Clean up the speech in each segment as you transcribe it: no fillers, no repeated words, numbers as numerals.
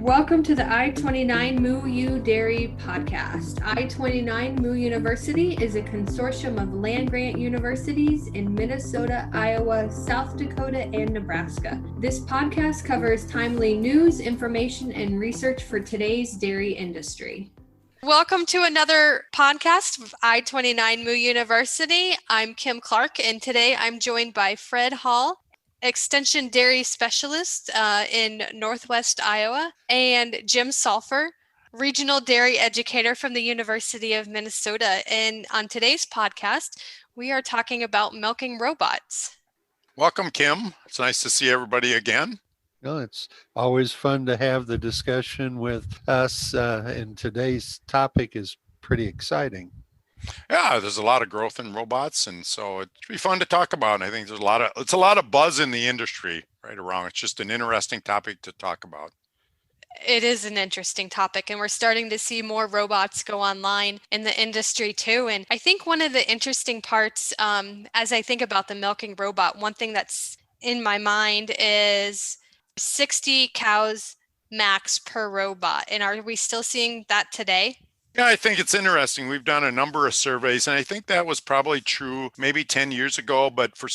Welcome to the I-29 Moo U Dairy podcast. I-29 Moo University is a consortium of land-grant universities in Minnesota, Iowa, South Dakota, and Nebraska. This podcast covers timely news, information, and research for today's dairy industry. Welcome to another podcast of I-29 Moo University. I'm Kim Clark, and today I'm joined by Fred Hall, Extension Dairy Specialist in Northwest Iowa, and Jim Salfer, Regional Dairy Educator from the University of Minnesota. And on today's podcast, we are talking about milking robots. Welcome, Kim. It's nice to see everybody again. No, it's always fun to have the discussion with us, and today's topic is pretty exciting. Yeah, there's a lot of growth in robots, and so it'd be fun to talk about. And I think it's a lot of buzz in the industry, right or wrong. It's just an interesting topic to talk about. It is an interesting topic, and we're starting to see more robots go online in the industry too. And I think one of the interesting parts, as I think about the milking robot, one thing that's in my mind is 60 cows max per robot. And are we still seeing that today? Yeah, I think it's interesting. We've done a number of surveys, and I think that was probably true maybe 10 years ago, but for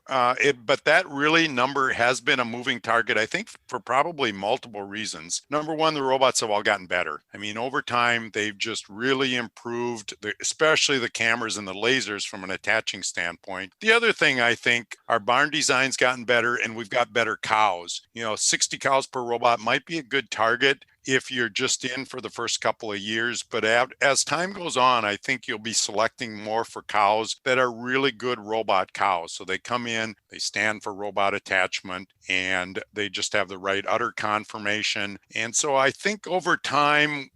but that really number has been a moving target, I think, for probably multiple reasons. Number one, the robots have all gotten better. I mean, over time, they've just really improved, especially the cameras and the lasers from an attaching standpoint. The other thing, I think, our barn design's gotten better, and we've got better cows. 60 cows per robot might be a good target if you're just in for the first couple of years. But as time goes on, I think you'll be selecting more for cows that are really good robot cows. So they come in, they stand for robot attachment, and they just have the right udder conformation. And so I think over time,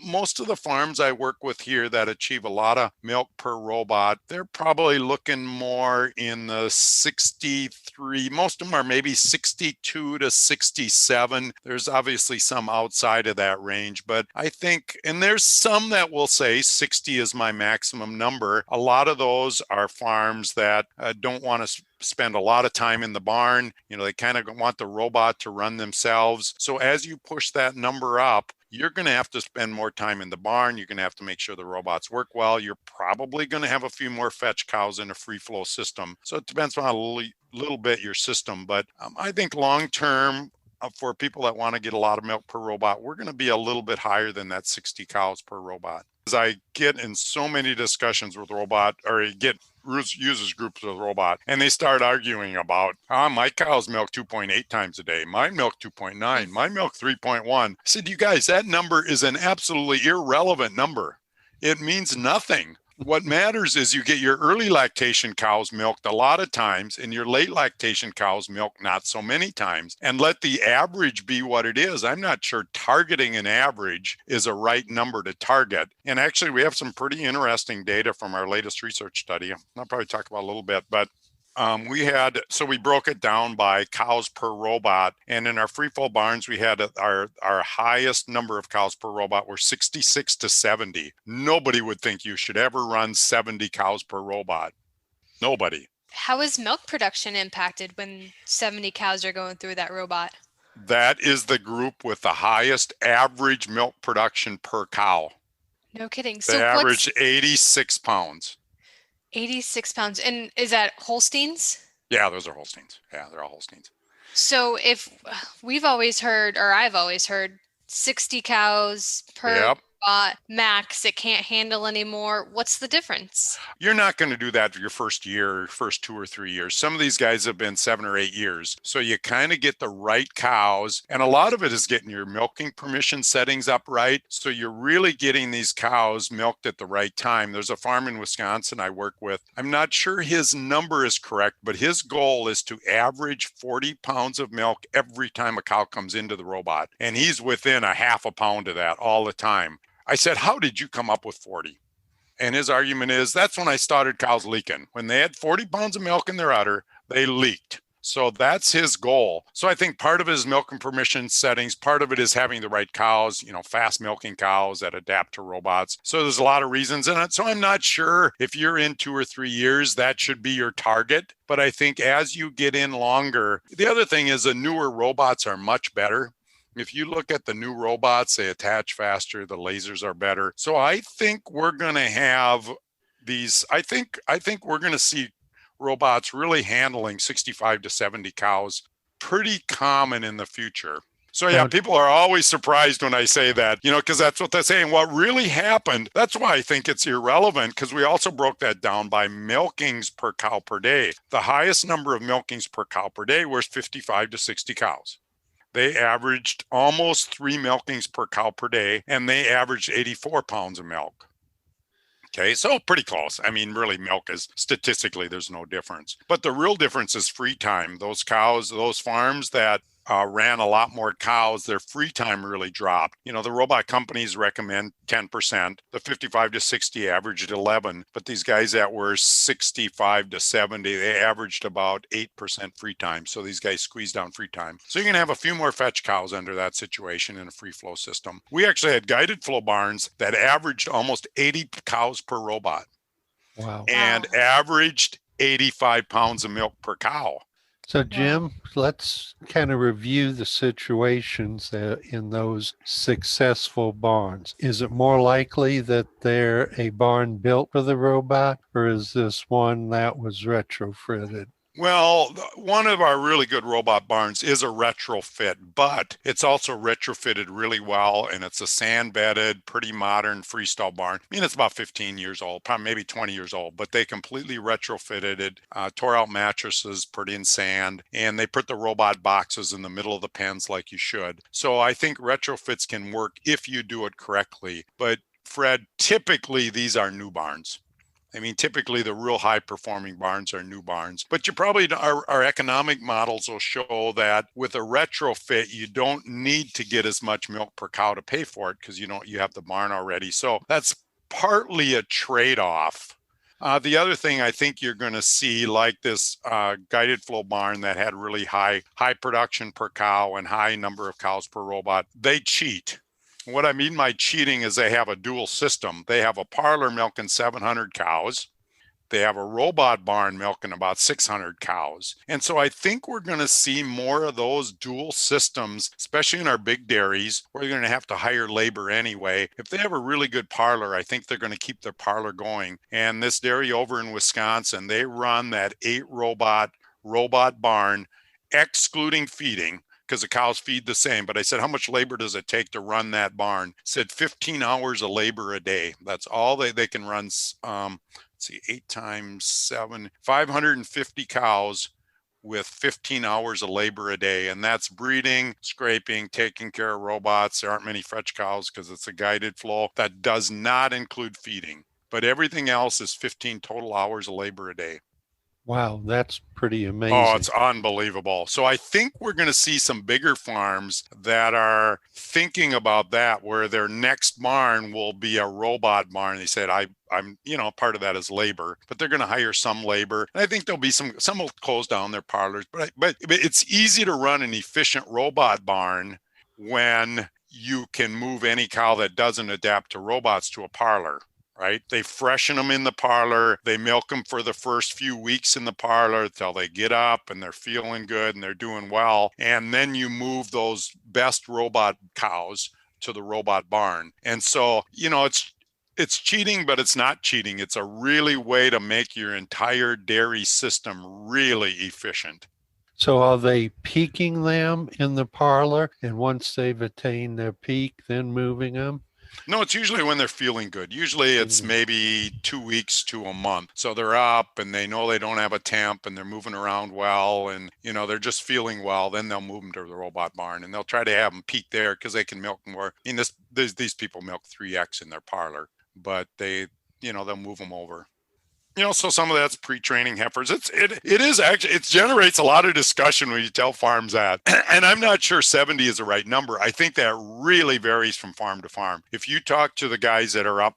most of the farms I work with here that achieve a lot of milk per robot, they're probably looking more in the 63. Most of them are maybe 62 to 67. There's obviously some outside of that range, but I think, and there's some that will say 60 is my maximum number. A lot of those are farms that don't want to spend a lot of time in the barn. They kind of want the robot to run themselves. So as you push that number up, you're going to have to spend more time in the barn. You're going to have to make sure the robots work well. You're probably going to have a few more fetch cows in a free flow system. So it depends on a little bit your system. But I think long term, for people that want to get a lot of milk per robot, we're going to be a little bit higher than that 60 cows per robot. As I get in so many discussions with users groups with robot, and they start arguing about, my cows milk 2.8 times a day, my milk 2.9, my milk 3.1. I said, you guys, that number is an absolutely irrelevant number. It means nothing. What matters is you get your early lactation cows milked a lot of times and your late lactation cows milked not so many times, and let the average be what it is. I'm not sure targeting an average is a right number to target. And actually, we have some pretty interesting data from our latest research study. I'll probably talk about a little bit, but we broke it down by cows per robot, and in our free flow barns, we had our highest number of cows per robot were 66 to 70. Nobody would think you should ever run 70 cows per robot. Nobody. How is milk production impacted when 70 cows are going through that robot? That is the group with the highest average milk production per cow. No kidding. They average 86 pounds. 86 pounds. And is that Holsteins? Yeah, those are Holsteins. Yeah, they're all Holsteins. So if I've always heard 60 cows per robot max, it can't handle anymore. What's the difference? You're not going to do that for your first year, first 2 or 3 years. Some of these guys have been 7 or 8 years. So you kind of get the right cows. And a lot of it is getting your milking permission settings up right. So you're really getting these cows milked at the right time. There's a farm in Wisconsin I work with. I'm not sure his number is correct, but his goal is to average 40 pounds of milk every time a cow comes into the robot. And he's within a half a pound of that all the time. I said, how did you come up with 40? And his argument is, that's when I started cows leaking. When they had 40 pounds of milk in their udder, they leaked. So that's his goal. So I think part of it is milk and permission settings. Part of it is having the right cows, fast milking cows that adapt to robots. So there's a lot of reasons in it. So I'm not sure if you're in 2 or 3 years, that should be your target. But I think as you get in longer, the other thing is the newer robots are much better. If you look at the new robots, they attach faster, the lasers are better. So I think we're going to have these, I think we're going to see robots really handling 65 to 70 cows pretty common in the future. So yeah, people are always surprised when I say that, because that's what they're saying. What really happened, that's why I think it's irrelevant, because we also broke that down by milkings per cow per day. The highest number of milkings per cow per day was 55 to 60 cows. They averaged almost 3 milkings per cow per day, and they averaged 84 pounds of milk. Okay, so pretty close. I mean, really, milk is statistically, there's no difference. But the real difference is free time. Those cows, those farms that ran a lot more cows, their free time really dropped. The robot companies recommend 10%. The 55 to 60 averaged 11, but these guys that were 65 to 70, they averaged about 8% free time. So these guys squeezed down free time. So you're going to have a few more fetch cows under that situation in a free flow system. We actually had guided flow barns that averaged almost 80 cows per robot. Wow. And averaged 85 pounds of milk per cow. So, Jim, let's kind of review the situations in those successful barns. Is it more likely that they're a barn built for the robot, or is this one that was retrofitted? Well, one of our really good robot barns is a retrofit, but it's also retrofitted really well, and it's a sand-bedded, pretty modern freestyle barn. I mean, it's about 15 years old, probably maybe 20 years old, but they completely retrofitted it, tore out mattresses, put in sand, and they put the robot boxes in the middle of the pens like you should. So I think retrofits can work if you do it correctly. But Fred, typically these are new barns. I mean, typically the real high performing barns are new barns, but you probably, our economic models will show that with a retrofit, you don't need to get as much milk per cow to pay for it because you have the barn already. So that's partly a trade-off. The other thing I think you're going to see, like this guided flow barn that had really high production per cow and high number of cows per robot, they cheat. What I mean by cheating is they have a dual system. They have a parlor milking 700 cows. They have a robot barn milking about 600 cows. And so I think we're going to see more of those dual systems, especially in our big dairies, where you're going to have to hire labor anyway. If they have a really good parlor, I think they're going to keep their parlor going. And this dairy over in Wisconsin, they run that 8 robot barn, excluding feeding, because the cows feed the same. But I said, how much labor does it take to run that barn? Said 15 hours of labor a day. That's all they can run. Let's see, 8 times 7, 550 cows with 15 hours of labor a day. And that's breeding, scraping, taking care of robots. There aren't many fetch cows because it's a guided flow. That does not include feeding, but everything else is 15 total hours of labor a day. Wow, that's pretty amazing. Oh, it's unbelievable. So I think we're going to see some bigger farms that are thinking about that, where their next barn will be a robot barn. They said, I'm part of that is labor, but they're going to hire some labor. And I think there'll be some will close down their parlors, but it's easy to run an efficient robot barn when you can move any cow that doesn't adapt to robots to a parlor. Right? They freshen them in the parlor. They milk them for the first few weeks in the parlor until they get up and they're feeling good and they're doing well. And then you move those best robot cows to the robot barn. And so, it's cheating, but it's not cheating. It's a really way to make your entire dairy system really efficient. So are they peaking them in the parlor, and once they've attained their peak, then moving them? No, it's usually when they're feeling good. Usually it's maybe 2 weeks to a month. So they're up and they know they don't have a temp and they're moving around well and, they're just feeling well. Then they'll move them to the robot barn and they'll try to have them peak there because they can milk more. I mean, these people milk 3X in their parlor, but they'll move them over. So some of that's pre-training heifers. It is actually, it generates a lot of discussion when you tell farms that. And I'm not sure 70 is the right number. I think that really varies from farm to farm. If you talk to the guys that are up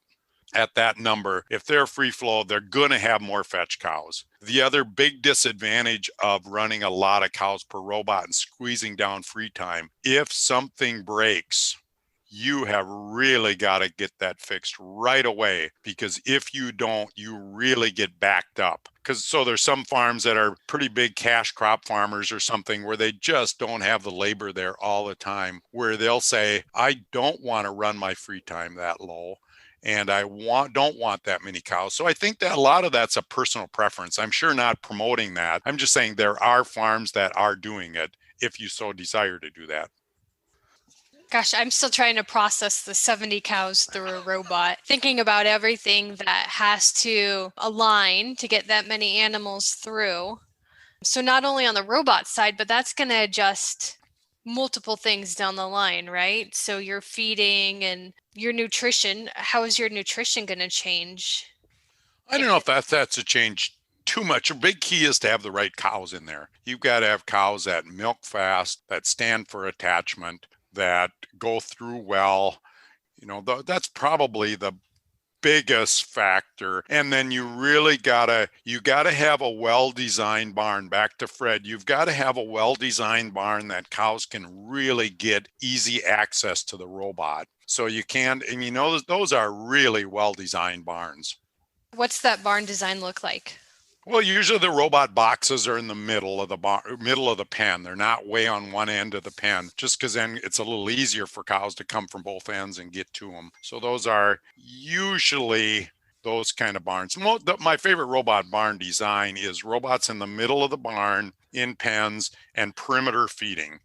at that number, if they're free flow, they're going to have more fetch cows. The other big disadvantage of running a lot of cows per robot and squeezing down free time, if something breaks, you have really got to get that fixed right away, because if you don't, you really get backed up. So there's some farms that are pretty big cash crop farmers or something where they just don't have the labor there all the time, where they'll say, I don't want to run my free time that low, and I don't want that many cows. So I think that a lot of that's a personal preference. I'm sure not promoting that. I'm just saying there are farms that are doing it if you so desire to do that. Gosh, I'm still trying to process the 70 cows through a robot, thinking about everything that has to align to get that many animals through. So not only on the robot side, but that's going to adjust multiple things down the line, right? So your feeding and your nutrition, how is your nutrition going to change? I don't know if that's a change too much. A big key is to have the right cows in there. You've got to have cows that milk fast, that stand for attachment, that go through well. That's probably the biggest factor. And then you really gotta have a well-designed barn. Back to Fred, you've got to have a well-designed barn that cows can really get easy access to the robot. So you can, and those are really well-designed barns. What's that barn design look like? Well, usually the robot boxes are in the middle of the pen. They're not way on one end of the pen, just because then it's a little easier for cows to come from both ends and get to them. So those are usually those kind of barns. My favorite robot barn design is robots in the middle of the barn, in pens, and perimeter feeding.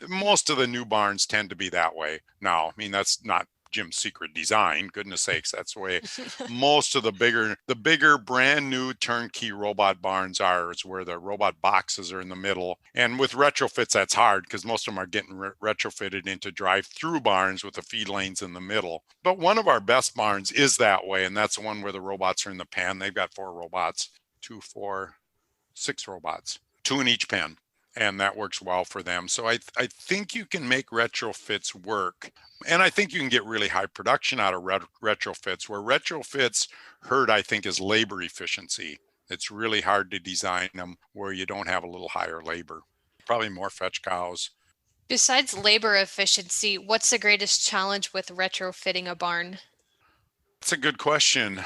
Most of the new barns tend to be that way now. That's not Jim's secret design, goodness sakes, that's the way most of the bigger brand new turnkey robot barns are, is where the robot boxes are in the middle. And with retrofits, that's hard because most of them are getting retrofitted into drive-through barns with the feed lanes in the middle. But one of our best barns is that way, and that's the one where the robots are in the pen. They've got 4 robots, 6 robots, 2 in each pen. And that works well for them. So I think you can make retrofits work. And I think you can get really high production out of retrofits. Where retrofits hurt, I think, is labor efficiency. It's really hard to design them where you don't have a little higher labor. Probably more fetch cows. Besides labor efficiency, what's the greatest challenge with retrofitting a barn? That's a good question.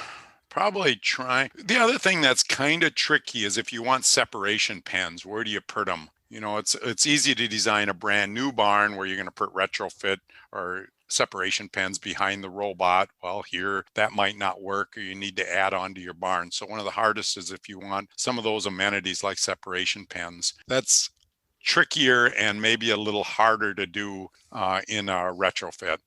Probably trying. The other thing that's kind of tricky is if you want separation pens, where do you put them? It's easy to design a brand new barn where you're going to put retrofit or separation pens behind the robot. Well, here that might not work, or you need to add on to your barn. So one of the hardest is if you want some of those amenities like separation pens. That's trickier and maybe a little harder to do in a retrofit.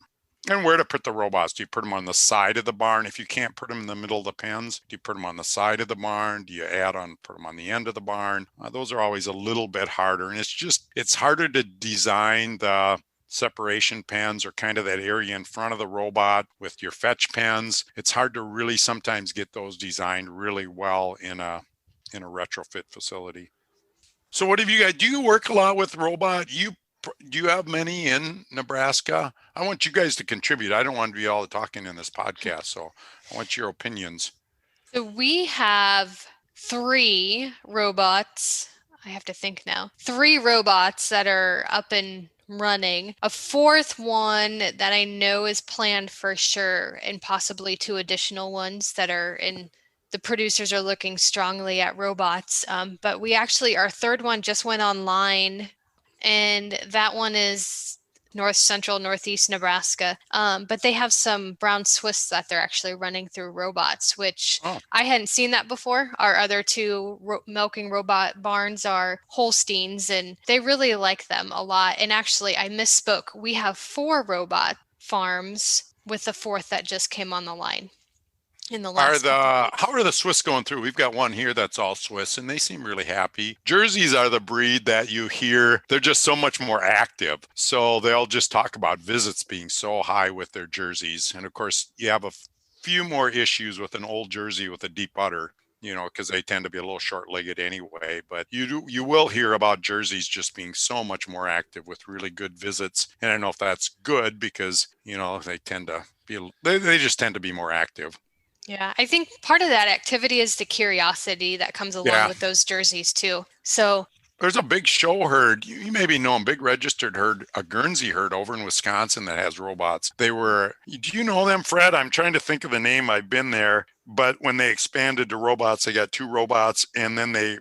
And where to put the robots? Do you put them on the side of the barn? If you can't put them in the middle of the pens, do you put them on the side of the barn? Do you put them on the end of the barn? Those are always a little bit harder. And it's harder to design the separation pens or kind of that area in front of the robot with your fetch pens. It's hard to really sometimes get those designed really well in a retrofit facility. So what have you guys, do you work a lot with robot? Do you have many in Nebraska? I want you guys to contribute. I don't want to be all the talking in this podcast, so I want your opinions. So we have 3 robots. I have to think now. 3 robots that are up and running. A 4th one that I know is planned for sure, and possibly 2 additional ones that are in. The producers are looking strongly at robots. But we actually, our 3rd one just went online. And that one is north central, northeast Nebraska. But they have some brown Swiss that they're actually running through robots, which I hadn't seen that before. Our other 2 milking robot barns are Holsteins, and they really like them a lot. And actually, I misspoke. We have 4 robot farms with the 4th that just came on the line. How are the Swiss going through? We've got one here that's all Swiss, and they seem really happy. Jerseys are the breed that you hear. They're just so much more active. So they'll just talk about visits being so high with their jerseys. And of course, you have a few more issues with an old Jersey with a deep udder, because they tend to be a little short-legged anyway. But you will hear about jerseys just being so much more active with really good visits. And I don't know if that's good because, they tend to they just tend to be more active. Yeah, I think part of that activity is the curiosity that comes along with those jerseys too. So There's a big show herd. You maybe know them, big registered herd, a Guernsey herd over in Wisconsin that has robots. Do you know them, Fred? I'm trying to think of the name. I've been there, but when they expanded to robots, they got 2 robots, and then they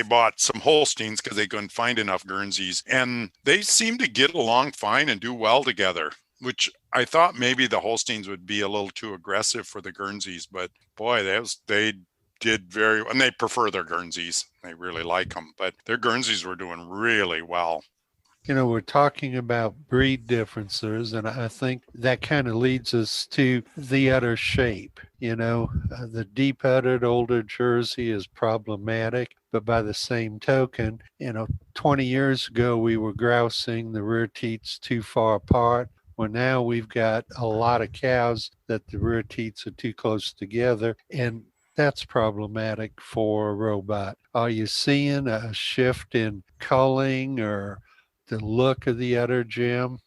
bought some Holsteins because they couldn't find enough Guernseys, and they seem to get along fine and do well together, which I thought maybe the Holsteins would be a little too aggressive for the Guernseys, but boy, they did very well, and they prefer their Guernseys. They really like them, but their Guernseys were doing really well. We're talking about breed differences, and I think that kind of leads us to the udder shape. The deep uddered older Jersey is problematic, but by the same token, 20 years ago we were grousing the rear teats too far apart. Well, now we've got a lot of cows that the rear teats are too close together, and that's problematic for a robot. Are you seeing a shift in culling or the look of the udder, Jim?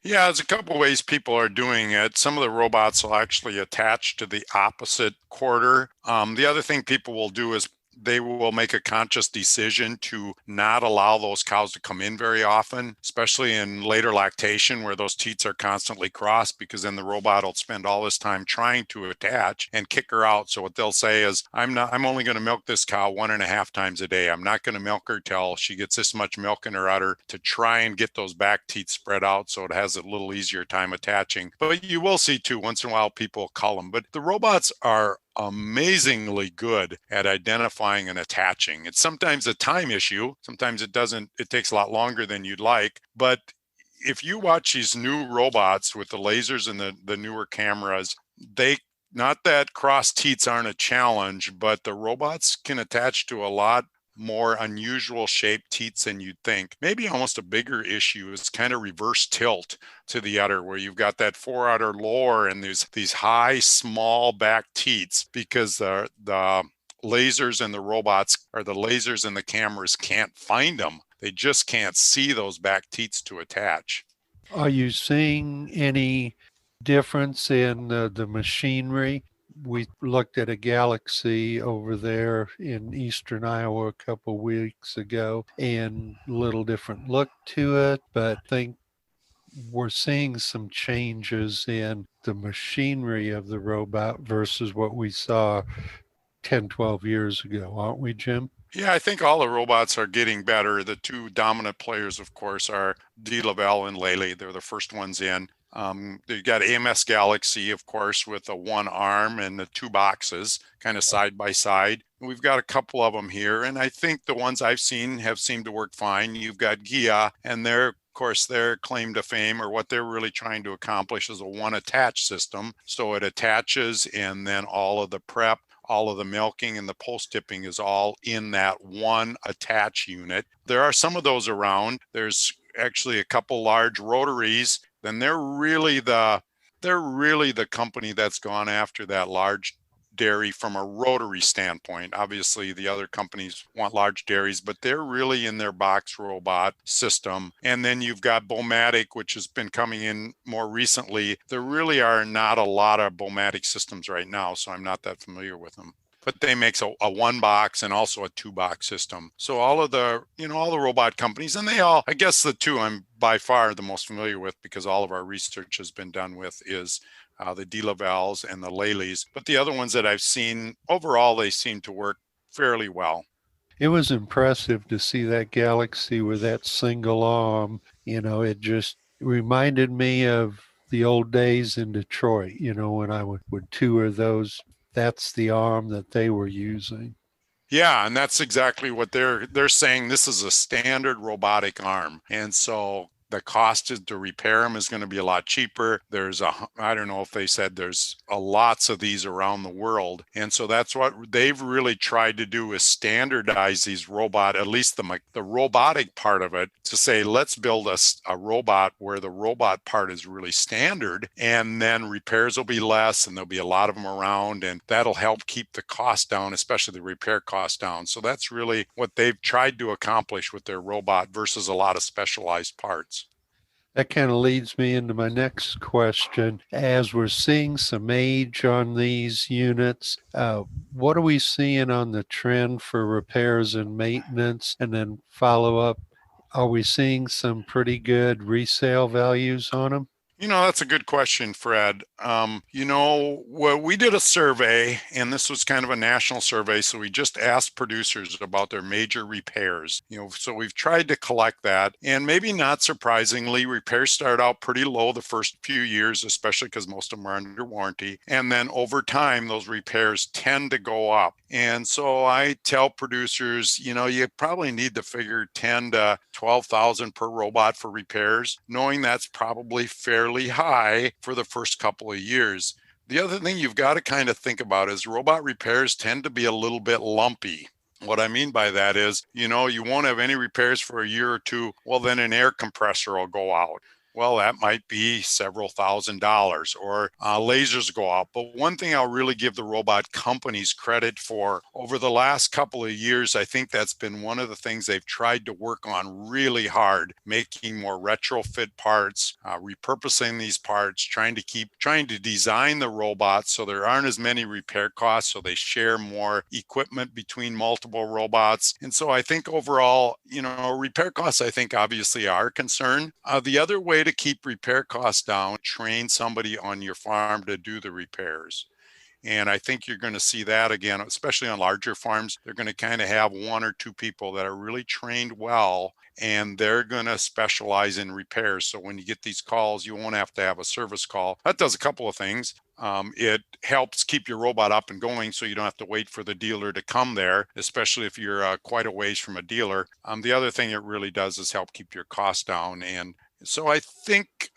Yeah, there's a couple ways people are doing it. Some of the robots will actually attach to the opposite quarter. The other thing people will do is they will make a conscious decision to not allow those cows to come in very often, especially in later lactation where those teats are constantly crossed, because then the robot will spend all this time trying to attach and kick her out. So what they'll say is, I'm only going to milk this cow 1.5 times a day. I'm not going to milk her till she gets this much milk in her udder, to try and get those back teeth spread out so it has a little easier time attaching. But you will see too, once in a while people cull them. But the robots are amazingly good at identifying and attaching. It's sometimes a time issue. Sometimes it takes a lot longer than you'd like. But if you watch these new robots with the lasers and the newer cameras, not that cross teats aren't a challenge, but the robots can attach to a lot more unusual shaped teats than you'd think. Maybe almost a bigger issue is kind of reverse tilt to the udder, where you've got that fore-udder lower and there's these high, small back teats, because the lasers and the robots, or the lasers and the cameras, can't find them. They just can't see those back teats to attach. Are you seeing any difference in the machinery? We looked at a Galaxy over there in eastern Iowa a couple weeks ago, and a little different look to it, but I think we're seeing some changes in the machinery of the robot versus what we saw 10, 12 years ago, aren't we, Jim? Yeah, I think all the robots are getting better. The 2 dominant players, of course, are DeLaval and Lely. They're the first ones in. You've got AMS Galaxy, of course, with a 1 arm and the 2 boxes kind of side by side. We've got a couple of them here, and I think the ones I've seen have seemed to work fine. You've got Gia, and their claim to fame, or what they're really trying to accomplish, is a 1 attach system. So it attaches, and then all of the prep, all of the milking and the post tipping is all in that 1 attach unit. There are some of those around. There's actually a couple large rotaries. Then they're really the company that's gone after that large dairy from a rotary standpoint. Obviously, the other companies want large dairies, but they're really in their box robot system. And then you've got Bomatic, which has been coming in more recently. There really are not a lot of Bomatic systems right now, so I'm not that familiar with them. But they make a 1 box and also a 2 box system. So all the robot companies, and I guess the 2 I'm by far the most familiar with, because all of our research has been done with, is the DeLavals and the Lelys. But the other ones that I've seen, overall, they seem to work fairly well. It was impressive to see that Galaxy with that single arm. It just reminded me of the old days in Detroit, when I would tour those. That's the arm that they were using. Yeah, and that's exactly what they're saying. This is a standard robotic arm. And so the cost to repair them is going to be a lot cheaper. I don't know if they said there's lots of these around the world. And so that's what they've really tried to do, is standardize these at least the robotic part of it, to say, let's build a robot where the robot part is really standard, and then repairs will be less, and there'll be a lot of them around, and that'll help keep the cost down, especially the repair cost down. So that's really what they've tried to accomplish with their robot versus a lot of specialized parts. That kind of leads me into my next question. As we're seeing some age on these units, what are we seeing on the trend for repairs and maintenance? And then follow up, are we seeing some pretty good resale values on them? That's a good question, Fred. Well, we did a survey, and this was kind of a national survey. So we just asked producers about their major repairs. So we've tried to collect that. And maybe not surprisingly, repairs start out pretty low the first few years, especially because most of them are under warranty. And then over time, those repairs tend to go up. And so I tell producers, you probably need to figure 10 to 12,000 per robot for repairs, knowing that's probably fairly high for the first couple of years. The other thing you've got to kind of think about is robot repairs tend to be a little bit lumpy. What I mean by that is, you won't have any repairs for a year or two. Well, then an air compressor will go out. Well, that might be several $1,000s, or lasers go out. But one thing I'll really give the robot companies credit for over the last couple of years, I think that's been one of the things they've tried to work on really hard, making more retrofit parts, repurposing these parts, trying to design the robots so there aren't as many repair costs, so they share more equipment between multiple robots. And so I think overall, repair costs, I think obviously are a concern. The other way to keep repair costs down, train somebody on your farm to do the repairs. And I think you're going to see that again, especially on larger farms. They're going to kind of have one or two people that are really trained well, and they're going to specialize in repairs. So when you get these calls, you won't have to have a service call. That does a couple of things. It helps keep your robot up and going so you don't have to wait for the dealer to come there, especially if you're quite a ways from a dealer. The other thing it really does is help keep your costs down. And so I think,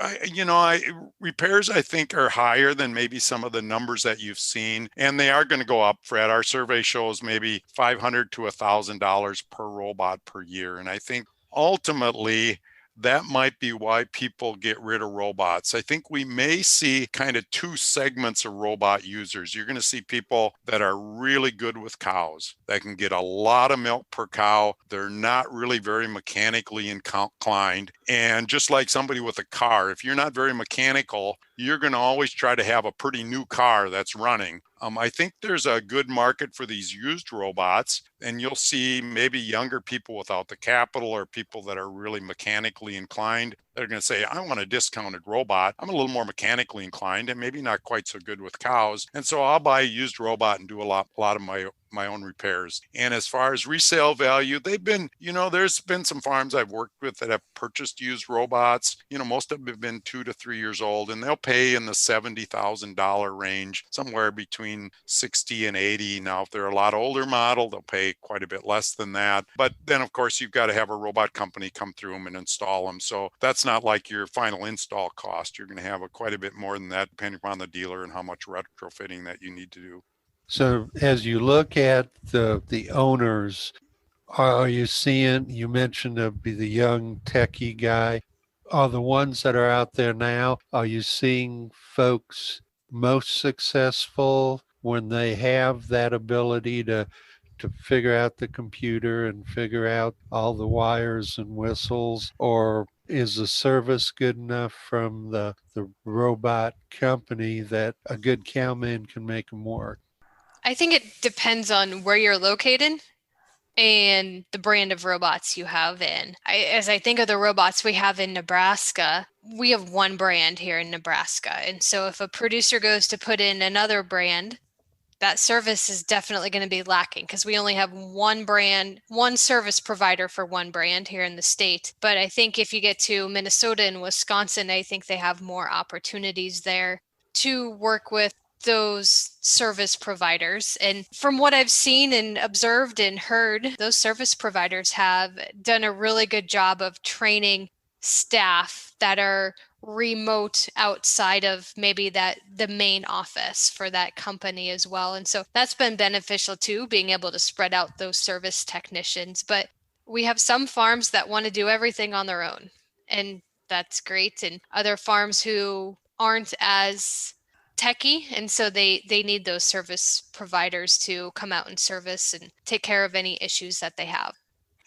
repairs, I think, are higher than maybe some of the numbers that you've seen, and they are going to go up, Fred. Our survey shows maybe $500 to $1,000 per robot per year. And I think ultimately, that might be why people get rid of robots. I think we may see kind of two segments of robot users. You're going to see people that are really good with cows, that can get a lot of milk per cow. They're not really very mechanically inclined. And just like somebody with a car, if you're not very mechanical, you're going to always try to have a pretty new car that's running. I think there's a good market for these used robots, and you'll see maybe younger people without the capital or people that are really mechanically inclined. They're going to say, I want a discounted robot. I'm a little more mechanically inclined and maybe not quite so good with cows. And so I'll buy a used robot and do a lot of my own repairs. And as far as resale value, they've been, there's been some farms I've worked with that have purchased used robots. Most of them have been 2 to 3 years old, and they'll pay in the $70,000 range, somewhere between 60 and 80. Now, if they're a lot older model, they'll pay quite a bit less than that. But then, of course, you've got to have a robot company come through them and install them. So that's not like your final install cost. You're going to have quite a bit more than that, depending upon the dealer and how much retrofitting that you need to do. So as you look at the owners, are you seeing, you mentioned the young techie guy, are the ones that are out there now, are you seeing folks most successful when they have that ability to figure out the computer and figure out all the wires and whistles? Or is the service good enough from the robot company that a good cowman can make them work? I think it depends on where you're located and the brand of robots you have in. As I think of the robots we have in Nebraska, we have one brand here in Nebraska. And so if a producer goes to put in another brand, that service is definitely going to be lacking because we only have one brand, one service provider for one brand here in the state. But I think if you get to Minnesota and Wisconsin, I think they have more opportunities there to work with those service providers. And from what I've seen and observed and heard, those service providers have done a really good job of training staff that are remote outside of maybe the main office for that company as well. And so that's been beneficial too, being able to spread out those service technicians. But we have some farms that want to do everything on their own, and that's great. And other farms who aren't as techie, and so they need those service providers to come out and service and take care of any issues that they have.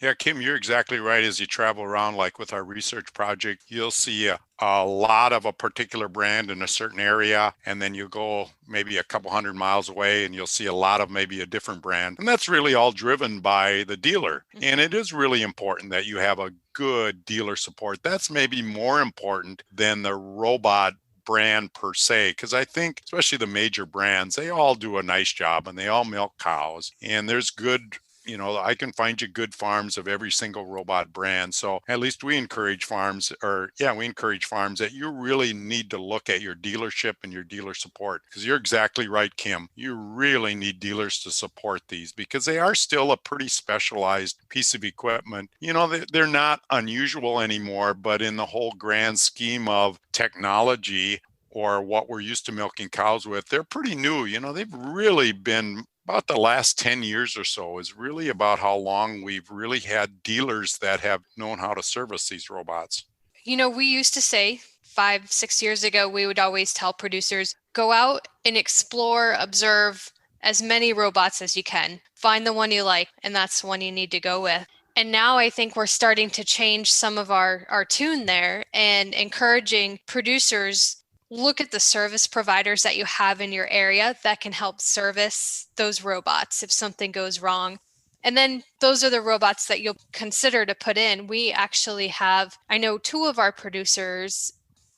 Yeah, Kim, you're exactly right. As you travel around, like with our research project, you'll see a lot of a particular brand in a certain area, and then you go maybe a couple hundred miles away and you'll see a lot of maybe a different brand. And that's really all driven by the dealer. And it is really important that you have a good dealer support. That's maybe more important than the robot brand per se, because I think especially the major brands, they all do a nice job and they all milk cows, and there's good, I can find you good farms of every single robot brand. So at least we encourage farms that you really need to look at your dealership and your dealer support, because you're exactly right, Kim. You really need dealers to support these because they are still a pretty specialized piece of equipment. They're not unusual anymore, but in the whole grand scheme of technology or what we're used to milking cows with, they're pretty new. They've really been about the last 10 years or so is really about how long we've really had dealers that have known how to service these robots. We used to say 5-6 years ago, we would always tell producers, go out and explore, observe as many robots as you can. Find the one you like, and that's the one you need to go with. And now I think we're starting to change some of our tune there and encouraging producers, look at the service providers that you have in your area that can help service those robots if something goes wrong. And then those are the robots that you'll consider to put in. We actually have, I know 2 of our producers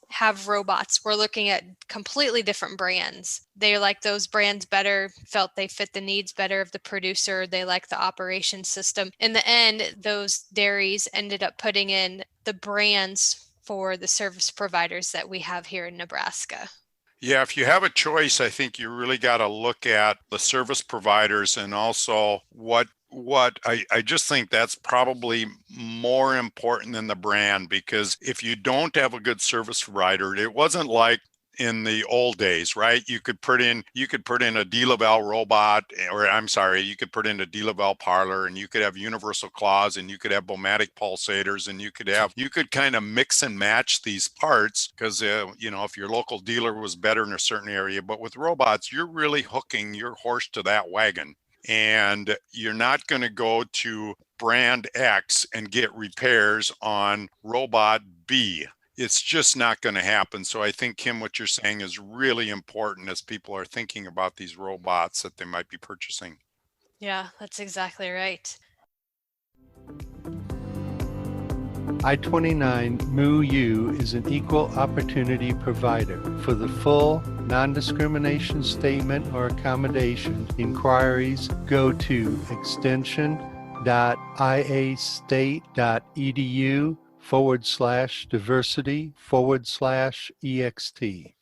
have robots. We're looking at completely different brands. They like those brands better, felt they fit the needs better of the producer. They like the operation system. In the end, those dairies ended up putting in the brands for the service providers that we have here in Nebraska. Yeah, if you have a choice, I think you really got to look at the service providers and also what I just think that's probably more important than the brand, because if you don't have a good service provider, it wasn't like in the old days, right? You could put in a De-Laval robot, you could put in a De-Laval parlor, and you could have universal claws, and you could have Bomatic pulsators, and you could kind of mix and match these parts because if your local dealer was better in a certain area. But with robots, you're really hooking your horse to that wagon, and you're not going to go to brand X and get repairs on robot B. It's just not going to happen. So I think, Kim, what you're saying is really important as people are thinking about these robots that they might be purchasing. Yeah, that's exactly right. I-29 MooU is an equal opportunity provider. For the full non-discrimination statement or accommodation inquiries, go to extension.iastate.edu/diversity/ext.